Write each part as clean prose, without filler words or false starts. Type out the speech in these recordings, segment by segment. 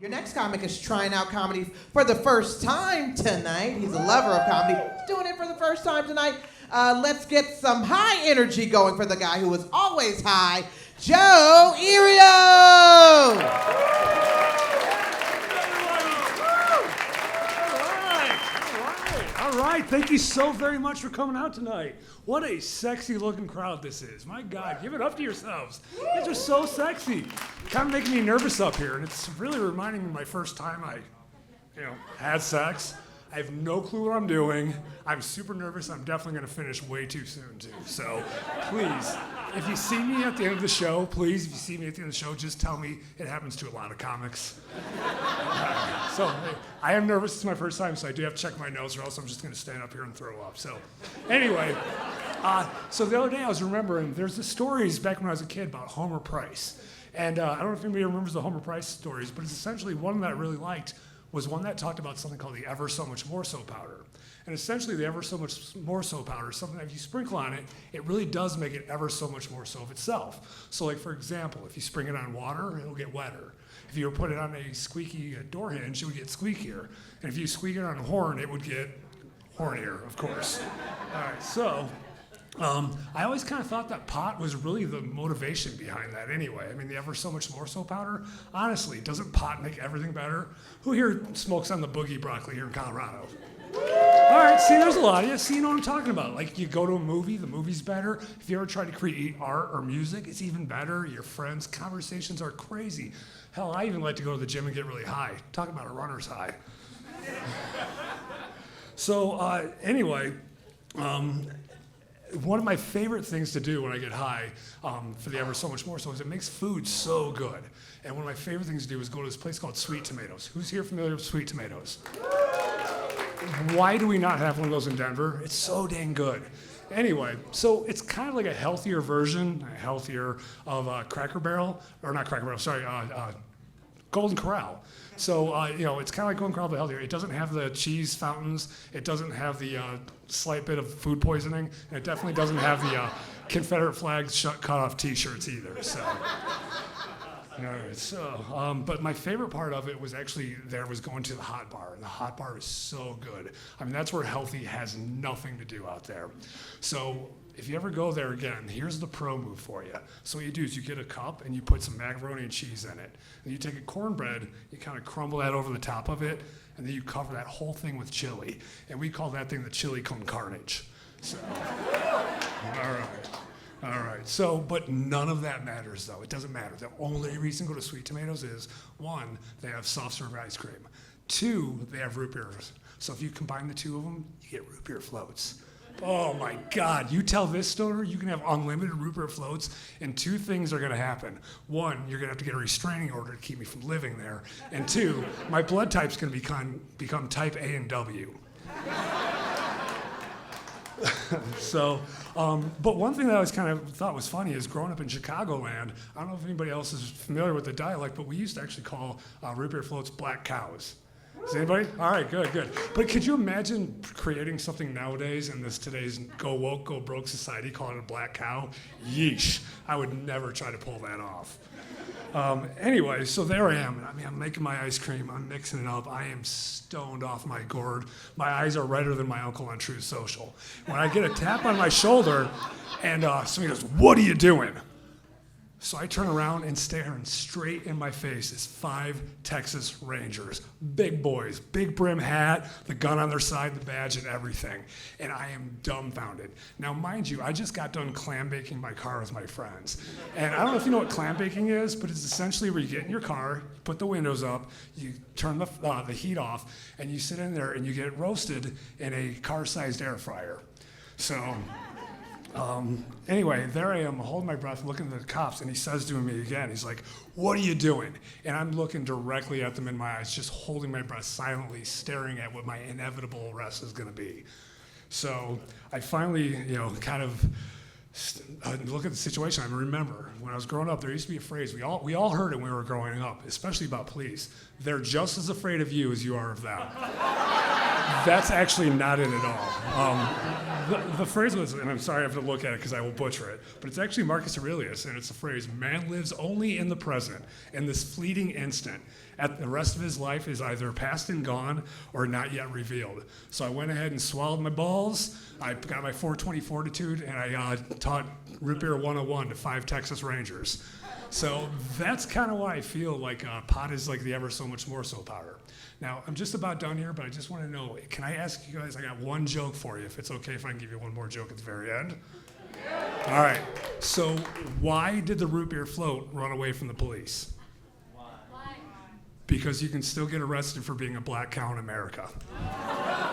Your next comic is trying out comedy for the first time tonight. He's a lover of comedy. He's doing it for the first time tonight. Let's get some high energy going for the guy who was always high, Joe Erio! All right, thank you so very much for coming out tonight. What a sexy looking crowd this is. My God, give it up to yourselves. It's just so sexy. Kind of making me nervous up here, and it's really reminding me of my first time I had sex. I have no clue what I'm doing. I'm super nervous. I'm definitely going to finish way too soon, too. So please, if you see me at the end of the show, just tell me. It happens to a lot of comics. So I am nervous. It's my first time, so I do have to check my notes, or else I'm just going to stand up here and throw up. So anyway, so the other day I was remembering, there's the stories back when I was a kid about Homer Price. And I don't know if anybody remembers the Homer Price stories, but it's essentially one that I really liked was one that talked about something called the ever so much more so powder. And essentially the ever so much more so powder is something that if you sprinkle on it, it really does make it ever so much more so of itself. So like for example, if you sprinkle it on water, it'll get wetter. If you were put it on a squeaky door hinge, it would get squeakier. And if you squeak it on a horn, it would get hornier, of course. All right, so I always kind of thought that pot was really the motivation behind that anyway. I mean, the ever so much more so powder, honestly, doesn't pot make everything better? Who here smokes on the boogie broccoli here in Colorado? All right, see, there's a lot of you. See, you know what I'm talking about. Like, you go to a movie, the movie's better. If you ever try to create art or music, it's even better. Your friends' conversations are crazy. Hell, I even like to go to the gym and get really high. Talk about a runner's high. So, anyway, one of my favorite things to do when I get high, for the ever so much more so, is it makes food so good. And one of my favorite things to do is go to this place called Sweet Tomatoes. Who's here familiar with Sweet Tomatoes? Why do we not have one of those in Denver? It's so dang good. Anyway, so it's kind of like a healthier version, of Cracker Barrel, or not Cracker Barrel, sorry, Golden Corral. So, it's kind of like Golden Corral, but healthier. It doesn't have the cheese fountains. It doesn't have the slight bit of food poisoning. And it definitely doesn't have the Confederate flags cut off t-shirts either. So, all right, so, but my favorite part of it was actually going to the hot bar. And the hot bar is so good. I mean, that's where healthy has nothing to do out there. So, if you ever go there again, here's the pro move for you. So what you do is you get a cup and you put some macaroni and cheese in it. And you take a cornbread, you kind of crumble that over the top of it, and then you cover that whole thing with chili. And we call that thing the chili con carnage. So, all right. So, but none of that matters though. It doesn't matter. The only reason to go to Sweet Tomatoes is, one, they have soft serve ice cream. Two, they have root beers. So if you combine the two of them, you get root beer floats. Oh my God, you tell this stoner you can have unlimited root beer floats, and two things are gonna happen. One, you're gonna have to get a restraining order to keep me from living there. And two, my blood type's gonna become type A and W. So, but one thing that I always kind of thought was funny is growing up in Chicagoland, I don't know if anybody else is familiar with the dialect, but we used to actually call root beer floats black cows. Is anybody? All right, good. But could you imagine creating something nowadays in this today's go woke, go broke society, calling it a black cow? Yeesh. I would never try to pull that off. Anyway, so there I am. I mean, I'm making my ice cream. I'm mixing it up. I am stoned off my gourd. My eyes are redder than my uncle on True Social. When I get a tap on my shoulder, and somebody goes, "What are you doing?" So I turn around and staring straight in my face is 5 Texas Rangers. Big boys, big brim hat, the gun on their side, the badge and everything. And I am dumbfounded. Now, mind you, I just got done clam baking my car with my friends. And I don't know if you know what clam baking is, but it's essentially where you get in your car, you put the windows up, you turn the heat off, and you sit in there and you get roasted in a car-sized air fryer. So, anyway, there I am, holding my breath, looking at the cops, and he says to me again, he's like, "What are you doing?" And I'm looking directly at them in my eyes, just holding my breath silently, staring at what my inevitable arrest is gonna be. So I finally, kind of look at the situation. I remember when I was growing up, there used to be a phrase, we all heard it when we were growing up, especially about police. They're just as afraid of you as you are of them. That's actually not it at all. The phrase was, and I'm sorry I have to look at it because I will butcher it, but it's actually Marcus Aurelius, and it's the phrase, man lives only in the present, in this fleeting instant. The rest of his life is either past and gone or not yet revealed. So I went ahead and swallowed my balls, I got my 420 fortitude, and I taught Root Beer 101 to 5 Texas Rangers. So that's kind of why I feel like pot is like the ever so much more so powder. Now, I'm just about done here, but I just want to know, can I ask you guys, I got one joke for you, if it's okay if I can give you one more joke at the very end? All right, so why did the root beer float run away from the police? Why? Because you can still get arrested for being a black cow in America.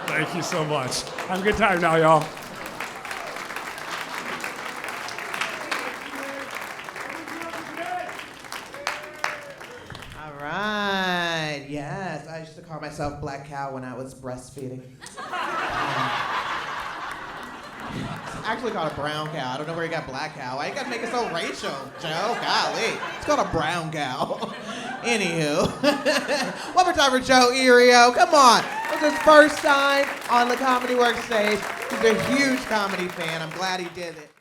Thank you so much. Have a good time now, y'all. All right. Yes, I used to call myself Black Cow when I was breastfeeding. It's actually called a brown cow. I don't know where you got black cow. Why you gotta make it so racial, Joe? Golly. It's called a brown cow. Anywho. One more time for Joe Erio. Come on. This is his first time on the Comedy Works stage. He's a huge comedy fan. I'm glad he did it.